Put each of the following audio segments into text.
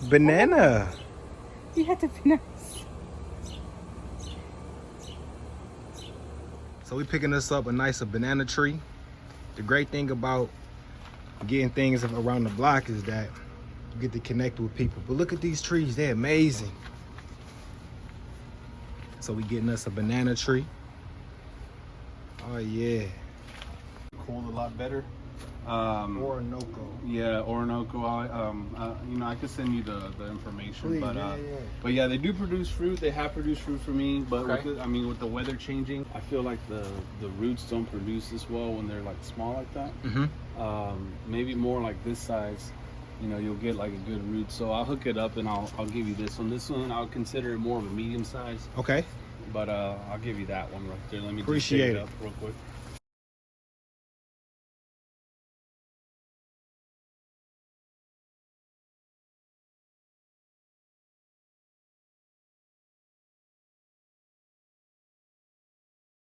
banana. You have to be nice. So we picking us up a nice banana tree. The great thing about getting things around the block is that you get to connect with people. But look at these trees, they're amazing. So we getting us a banana tree. Oh yeah. Cool, a lot better. Orinoco. Yeah, Orinoco. You know, I could send you the information, Please, but yeah. but yeah, they do produce fruit. They have produced fruit for me, but Okay. with the weather changing, I feel like the roots don't produce as well when they're like small like that. Maybe more like this size, you know, you'll get like a good root. So I'll hook it up and I'll give you this one. This one I'll consider it more of a medium size. Okay. But I'll give you that one right there. Let me Appreciate just it. up real quick.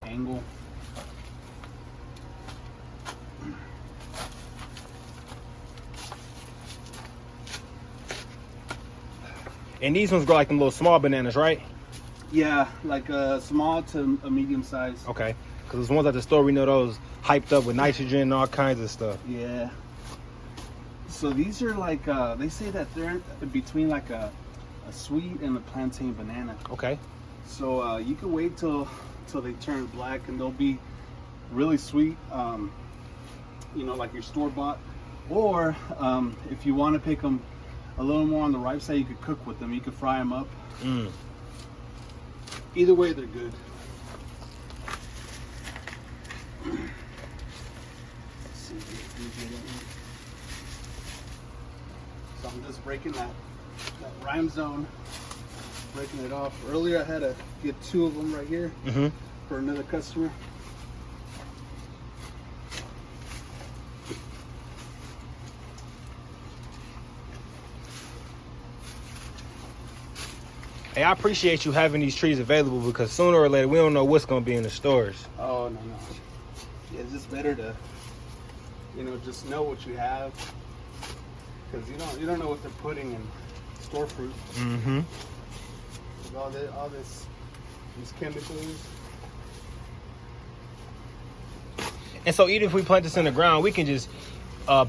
Angle. And these ones grow like them little small bananas, right? Yeah, like a small to a medium size. Okay. Because the ones at the store, we know those hyped up with nitrogen and all kinds of stuff. Yeah. So these are like, they say that they're between like a sweet and a plantain banana. Okay. So you can wait till they turn black and they'll be really sweet, you know, like your store-bought. Or if you want to pick them a little more on the ripe side, you could cook with them. You could fry them up. Either way, they're good. Let's see. So I'm just breaking that rhyme zone, breaking it off. Earlier I had to get 2 of them right here for another customer. Hey, I appreciate you having these trees available because sooner or later we don't know what's gonna be in the stores. Oh no. Yeah, it's just better to, you know, just know what you have, because you don't know what they're putting in store fruit. With all these chemicals. And so even if we plant this in the ground, we can just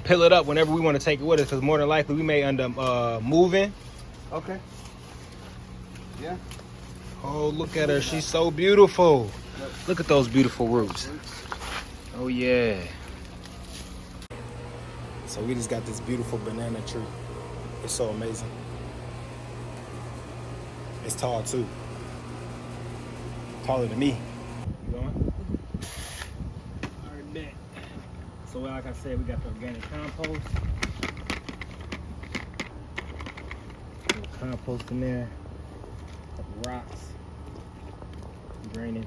peel it up whenever we want to take it with us, because more than likely we may end up moving. Okay. Yeah. Oh, look at her. She's so beautiful. Look at those beautiful roots. Oh, yeah. So we just got this beautiful banana tree. It's so amazing. It's tall, too. Taller than me. You going? All right, bet. So like I said, we got the organic compost. Compost in there. Rocks, drainage.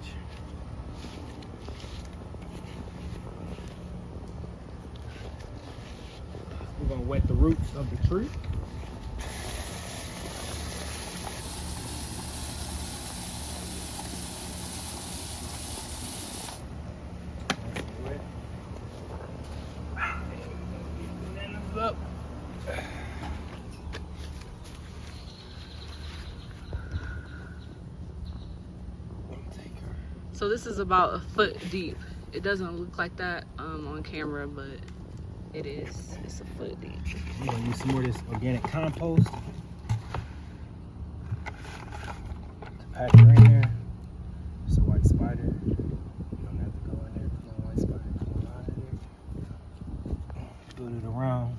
We're gonna wet the roots of the tree. Bananas up. So this is about a foot deep. It doesn't look like that on camera, but it is. It's a foot deep. We're gonna use some more of this organic compost to pack her in there. It's a white spider. You don't have to go in there. Come on, white spider, come out of there. Put it around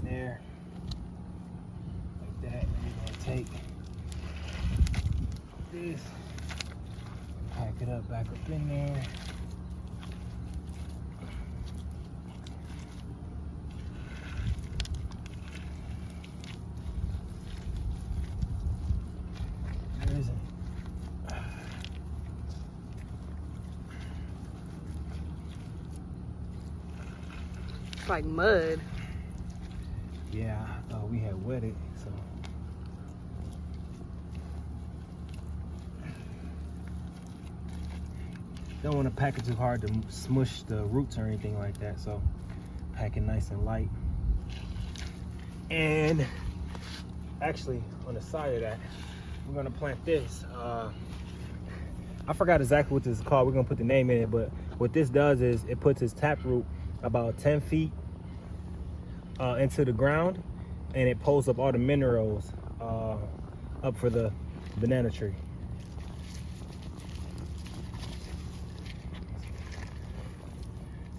there, like that. And we're gonna take this. Pack it up back up in there. Where is it? It's like mud. Yeah, I thought we had wet it, so. Don't want to pack it too hard to smush the roots or anything like that, so pack it nice and light. And actually on the side of that, we're gonna plant this. I forgot exactly what this is called. We're gonna put the name in it, but what this does is it puts its taproot about 10 feet into the ground, and it pulls up all the minerals up for the banana tree.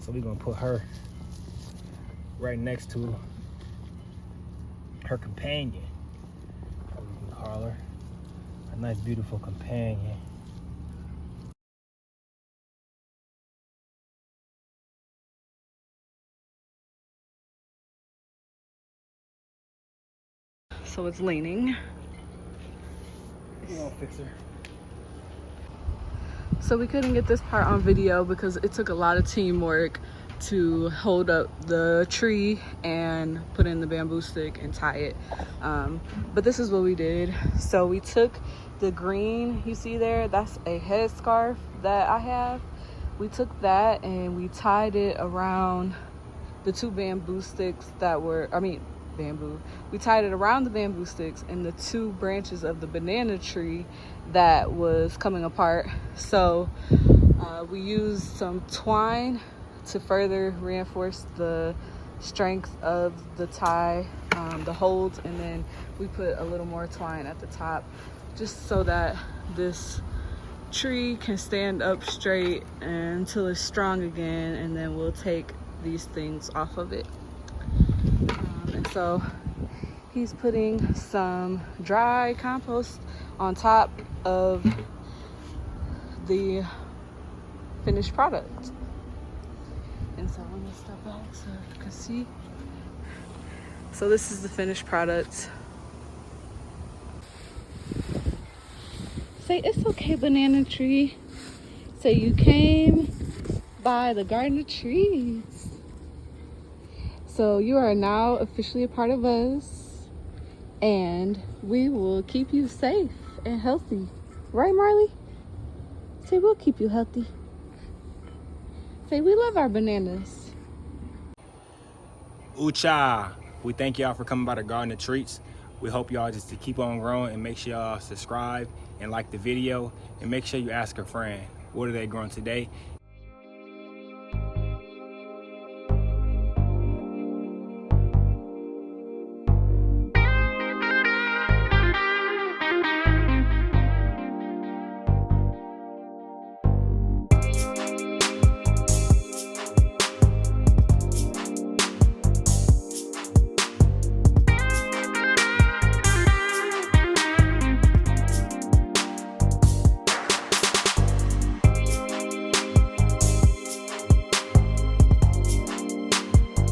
So we're gonna put her right next to her companion, or we can call her a nice beautiful companion. So it's leaning. We're gonna fix her. So we couldn't get this part on video because it took a lot of teamwork to hold up the tree and put in the bamboo stick and tie it. But this is what we did. So we took the green you see there, that's a headscarf that I have. We took that and we tied it around the two bamboo sticks that were, bamboo. We tied it around the bamboo sticks and the two branches of the banana tree that was coming apart. So we used some twine to further reinforce the strength of the tie, the holds, and then we put a little more twine at the top just so that this tree can stand up straight until it's strong again, and then we'll take these things off of it. And so he's putting some dry compost on top of the finished product. And so let me step back so you can see. So this is the finished product. Say it's okay, banana tree. Say you came by the Garden of Treatz. So you are now officially a part of us, and we will keep you safe and healthy. Right, Marley? Say we'll keep you healthy. Say we love our bananas. Ooh-cha. We thank y'all for coming by the Garden of Treatz. We hope y'all just to keep on growing, and make sure y'all subscribe and like the video, and make sure you ask a friend, what are they growing today?